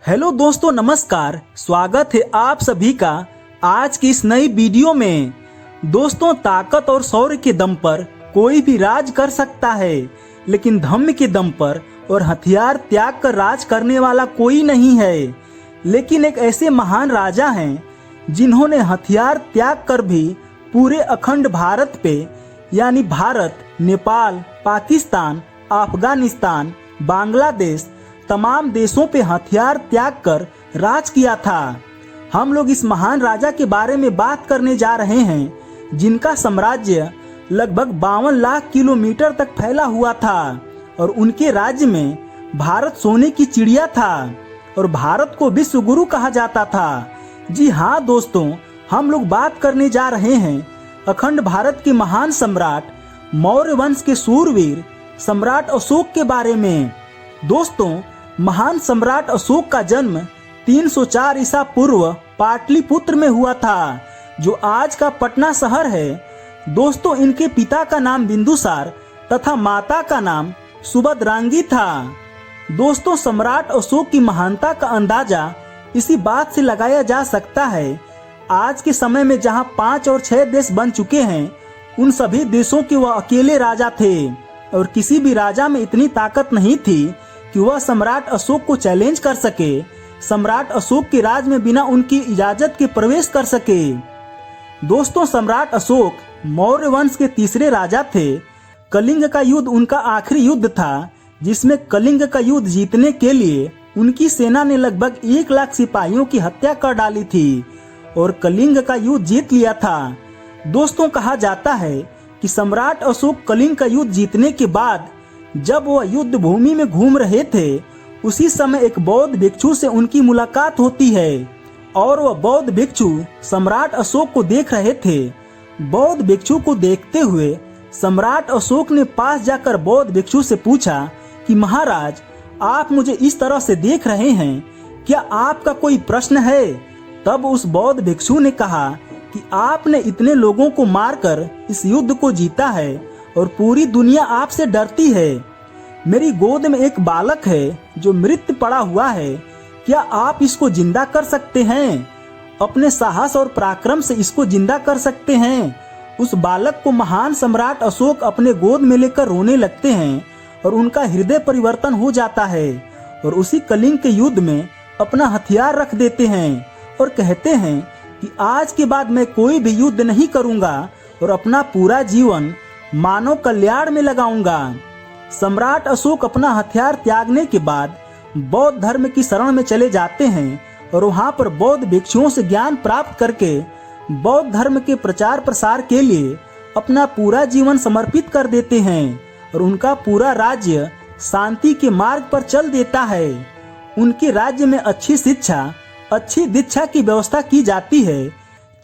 Hello दोस्तों, नमस्कार। स्वागत है आप सभी का आज की इस नई वीडियो में। दोस्तों, ताकत और शौर्य के दम पर कोई भी राज कर सकता है, लेकिन धम्म के दम पर और हथियार त्याग कर राज करने वाला कोई नहीं है। लेकिन एक ऐसे महान राजा हैं जिन्होंने हथियार त्याग कर भी पूरे अखंड भारत पे यानी भारत, नेपाल, पाकिस्तान, अफगानिस्तान, बांग्लादेश तमाम देशों पे हथियार त्याग कर राज किया था। हम लोग इस महान राजा के बारे में बात करने जा रहे हैं जिनका साम्राज्य लगभग 52 लाख किलोमीटर तक फैला हुआ था और उनके राज्य में भारत सोने की चिड़िया था और भारत को विश्व गुरु कहा जाता था। जी हाँ दोस्तों, हम लोग बात करने जा रहे हैं अखंड भारत के महान सम्राट मौर्य वंश के सूरवीर सम्राट अशोक के बारे में। दोस्तों, महान सम्राट अशोक का जन्म 304 ईसा पूर्व पाटलिपुत्र में हुआ था, जो आज का पटना शहर है। दोस्तों, इनके पिता का नाम बिंदुसार तथा माता का नाम सुभद्रांगी था। दोस्तों, सम्राट अशोक की महानता का अंदाजा इसी बात से लगाया जा सकता है, आज के समय में जहां 5 और 6 देश बन चुके हैं, उन सभी देशों के वह अकेले राजा थे और किसी भी राजा में इतनी ताकत नहीं थी कि वह सम्राट अशोक को चैलेंज कर सके, सम्राट अशोक के राज में बिना उनकी इजाजत के प्रवेश कर सके। दोस्तों, सम्राट अशोक मौर्य वंश के तीसरे राजा थे। कलिंग का युद्ध उनका आखिरी युद्ध था, जिसमें कलिंग का युद्ध जीतने के लिए उनकी सेना ने लगभग 1 लाख सिपाहियों की हत्या कर डाली थी और कलिंग का युद्ध जीत लिया था। दोस्तों, कहा जाता है कि सम्राट अशोक कलिंग का युद्ध जीतने के बाद जब वह युद्ध भूमि में घूम रहे थे, उसी समय एक बौद्ध भिक्षु से उनकी मुलाकात होती है और वह बौद्ध भिक्षु सम्राट अशोक को देख रहे थे। बौद्ध भिक्षु को देखते हुए सम्राट अशोक ने पास जाकर बौद्ध भिक्षु से पूछा कि महाराज, आप मुझे इस तरह से देख रहे हैं, क्या आपका कोई प्रश्न है? तब उस बौद्ध भिक्षु ने कहा कि आपने इतने लोगों को मारकर इस युद्ध को जीता है और पूरी दुनिया आपसे डरती है। मेरी गोद में एक बालक है जो मृत पड़ा हुआ है, क्या आप इसको जिंदा कर सकते हैं? अपने साहस और पराक्रम से इसको जिंदा कर सकते हैं? उस बालक को महान सम्राट अशोक अपने गोद में लेकर रोने लगते हैं और उनका हृदय परिवर्तन हो जाता है और उसी कलिंग के युद्ध में अपना हथियार रख देते हैं और कहते हैं कि आज के बाद मैं कोई भी युद्ध नहीं करूंगा और अपना पूरा जीवन मानव कल्याण में लगाऊंगा। सम्राट अशोक अपना हथियार त्यागने के बाद बौद्ध धर्म की शरण में चले जाते हैं और वहां पर बौद्ध भिक्षुओं से ज्ञान प्राप्त करके बौद्ध धर्म के प्रचार प्रसार के लिए अपना पूरा जीवन समर्पित कर देते हैं और उनका पूरा राज्य शांति के मार्ग पर चल देता है। उनके राज्य में अच्छी शिक्षा, अच्छी दीक्षा की व्यवस्था की जाती है।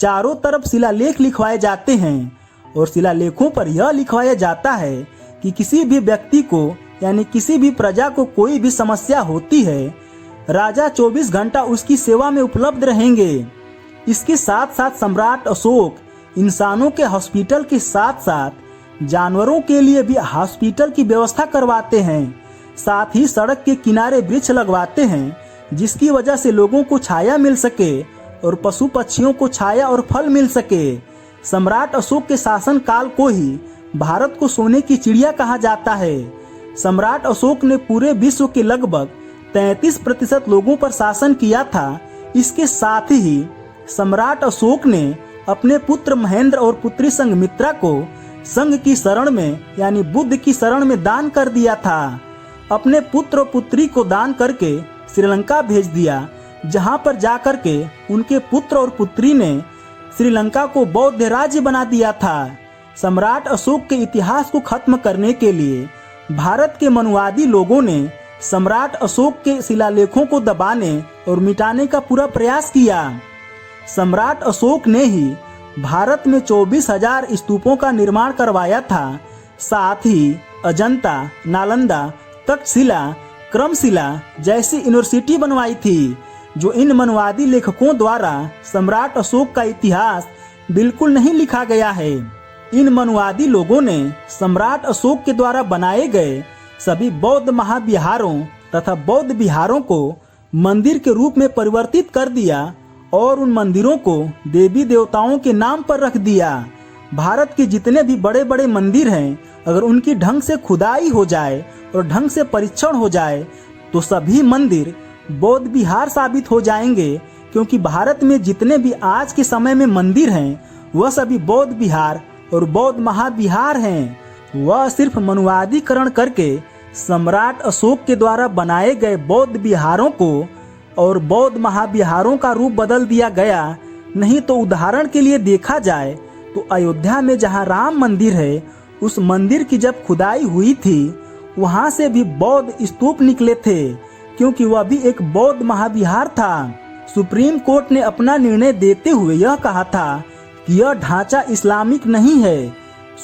चारों तरफ शिलालेख लिखवाए जाते हैं और शिलालेखों पर यह लिखवाया जाता है कि किसी भी व्यक्ति को यानी किसी भी प्रजा को कोई भी समस्या होती है, राजा 24 घंटा उसकी सेवा में उपलब्ध रहेंगे। इसके साथ साथ सम्राट अशोक इंसानों के हॉस्पिटल के साथ साथ जानवरों के लिए भी हॉस्पिटल की व्यवस्था करवाते हैं। साथ ही सड़क के किनारे वृक्ष लगवाते हैं, जिसकी वजह से लोगों को छाया मिल सके और पशु पक्षियों को छाया और फल मिल सके। सम्राट अशोक के शासन काल को ही भारत को सोने की चिड़िया कहा जाता है। सम्राट अशोक ने पूरे विश्व के लगभग 33% लोगों पर शासन किया था। इसके साथ ही सम्राट अशोक ने अपने पुत्र महेंद्र और पुत्री संघमित्रा को संघ की शरण में यानी बुद्ध की शरण में दान कर दिया था। अपने पुत्र और पुत्री को दान करके श्रीलंका भेज दिया, जहां पर जाकर के उनके पुत्र और पुत्री ने श्रीलंका को बौद्ध राज्य बना दिया था। सम्राट अशोक के इतिहास को खत्म करने के लिए भारत के मनुवादी लोगों ने सम्राट अशोक के शिलालेखों को दबाने और मिटाने का पूरा प्रयास किया। सम्राट अशोक ने ही भारत में 24,000 स्तूपों का निर्माण करवाया था। साथ ही अजंता, नालंदा, तक्षशिला, क्रमशिला जैसी यूनिवर्सिटी बनवाई थी, जो इन मनुवादी लेखकों द्वारा सम्राट अशोक का इतिहास बिल्कुल नहीं लिखा गया है। इन मनुवादी लोगों ने सम्राट अशोक के द्वारा बनाए गए सभी बौद्ध महाविहारों तथा बौद्ध विहारों को मंदिर के रूप में परिवर्तित कर दिया और उन मंदिरों को देवी देवताओं के नाम पर रख दिया। भारत के जितने भी बड़े बड़े मंदिर हैं, अगर उनकी ढंग से खुदाई हो जाए और ढंग से परीक्षण हो जाए तो सभी मंदिर बौद्ध विहार साबित हो जाएंगे, क्योंकि भारत में जितने भी आज के समय में मंदिर हैं वह सभी बौद्ध विहार और बौद्ध महाविहार हैं। वह सिर्फ मनुवादीकरण करके सम्राट अशोक के द्वारा बनाए गए बौद्ध विहारों को और बौद्ध महाविहारों का रूप बदल दिया गया। नहीं तो उदाहरण के लिए देखा जाए तो अयोध्या में जहां राम मंदिर है, उस मंदिर की जब खुदाई हुई थी वहां से भी बौद्ध स्तूप निकले थे, क्योंकि वह भी एक बौद्ध महाविहार था। सुप्रीम कोर्ट ने अपना निर्णय देते हुए यह कहा था कि यह ढांचा इस्लामिक नहीं है।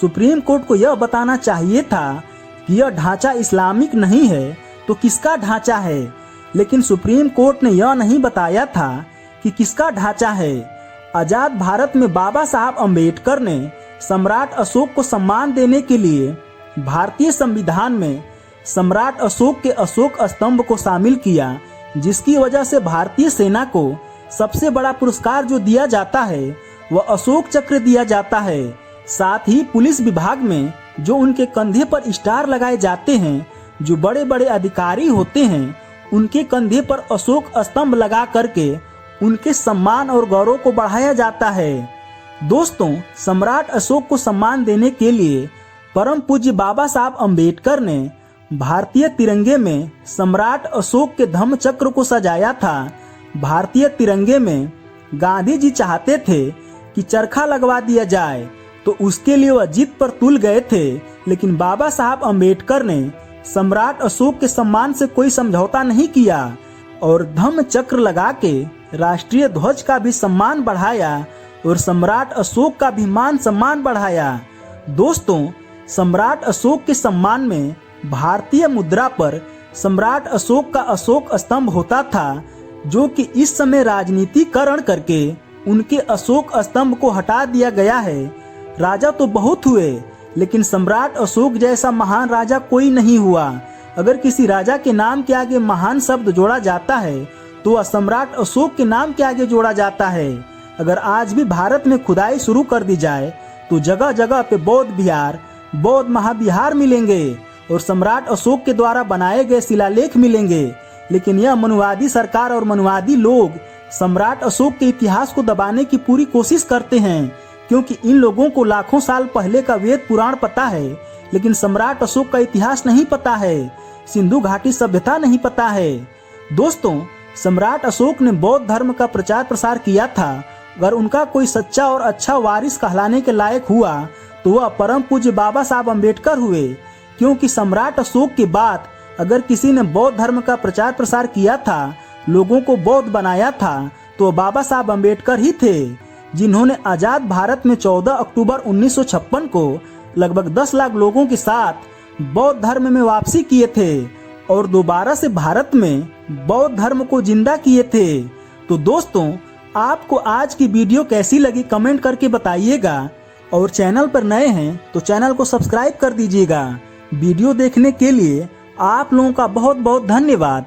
सुप्रीम कोर्ट को यह बताना चाहिए था कि यह ढांचा इस्लामिक नहीं है तो किसका ढांचा है, लेकिन सुप्रीम कोर्ट ने यह नहीं बताया था कि किसका ढांचा है। आजाद भारत में बाबा साहब अम्बेडकर ने सम्राट अशोक को सम्मान देने के लिए भारतीय संविधान में सम्राट अशोक के अशोक स्तंभ को शामिल किया, जिसकी वजह से भारतीय सेना को सबसे बड़ा पुरस्कार जो दिया जाता है वह अशोक चक्र दिया जाता है। साथ ही पुलिस विभाग में जो उनके कंधे पर स्टार लगाए जाते हैं, जो बड़े बड़े अधिकारी होते हैं, उनके कंधे पर अशोक स्तंभ लगा करके उनके सम्मान और गौरव को बढ़ाया जाता है। दोस्तों, सम्राट अशोक को सम्मान देने के लिए परम पूज्य बाबा साहब अम्बेडकर ने भारतीय तिरंगे में सम्राट अशोक के धम्म चक्र को सजाया था। भारतीय तिरंगे में गांधी जी चाहते थे कि चरखा लगवा दिया जाए, तो उसके लिए वह जिद पर तुल गए थे, लेकिन बाबा साहब अम्बेडकर ने सम्राट अशोक के सम्मान से कोई समझौता नहीं किया और धम्म चक्र लगा के राष्ट्रीय ध्वज का भी सम्मान बढ़ाया और सम्राट अशोक का भी मान सम्मान बढ़ाया। दोस्तों, सम्राट अशोक के सम्मान में भारतीय मुद्रा पर सम्राट अशोक का अशोक स्तंभ होता था, जो कि इस समय राजनीतिकरण करके उनके अशोक स्तंभ को हटा दिया गया है। राजा तो बहुत हुए, लेकिन सम्राट अशोक जैसा महान राजा कोई नहीं हुआ। अगर किसी राजा के नाम के आगे महान शब्द जोड़ा जाता है तो वह सम्राट अशोक के नाम के आगे जोड़ा जाता है। अगर आज भी भारत में खुदाई शुरू कर दी जाए तो जगह जगह पे बौद्ध विहार, बौद्ध महाविहार मिलेंगे और सम्राट अशोक के द्वारा बनाए गए शिलालेख मिलेंगे। लेकिन यह मनुवादी सरकार और मनुवादी लोग सम्राट अशोक के इतिहास को दबाने की पूरी कोशिश करते हैं, क्योंकि इन लोगों को लाखों साल पहले का वेद पुराण पता है, लेकिन सम्राट अशोक का इतिहास नहीं पता है, सिंधु घाटी सभ्यता नहीं पता है। दोस्तों, सम्राट अशोक ने बौद्ध धर्म का प्रचार प्रसार किया था। अगर उनका कोई सच्चा और अच्छा वारिस कहलाने के लायक हुआ तो वह परम पूज्य बाबा साहब अम्बेडकर हुए, क्योंकि सम्राट अशोक के बाद अगर किसी ने बौद्ध धर्म का प्रचार प्रसार किया था, लोगों को बौद्ध बनाया था, तो बाबा साहब अम्बेडकर ही थे, जिन्होंने आजाद भारत में 14 अक्टूबर 1956 को लगभग 10 लाख लोगों के साथ बौद्ध धर्म में वापसी किए थे और दोबारा से भारत में बौद्ध धर्म को जिंदा किए थे। तो दोस्तों, आपको आज की वीडियो कैसी लगी कमेंट करके बताइएगा, और चैनल पर नए हैं तो चैनल को सब्सक्राइब कर दीजिएगा। वीडियो देखने के लिए आप लोगों का बहुत बहुत धन्यवाद।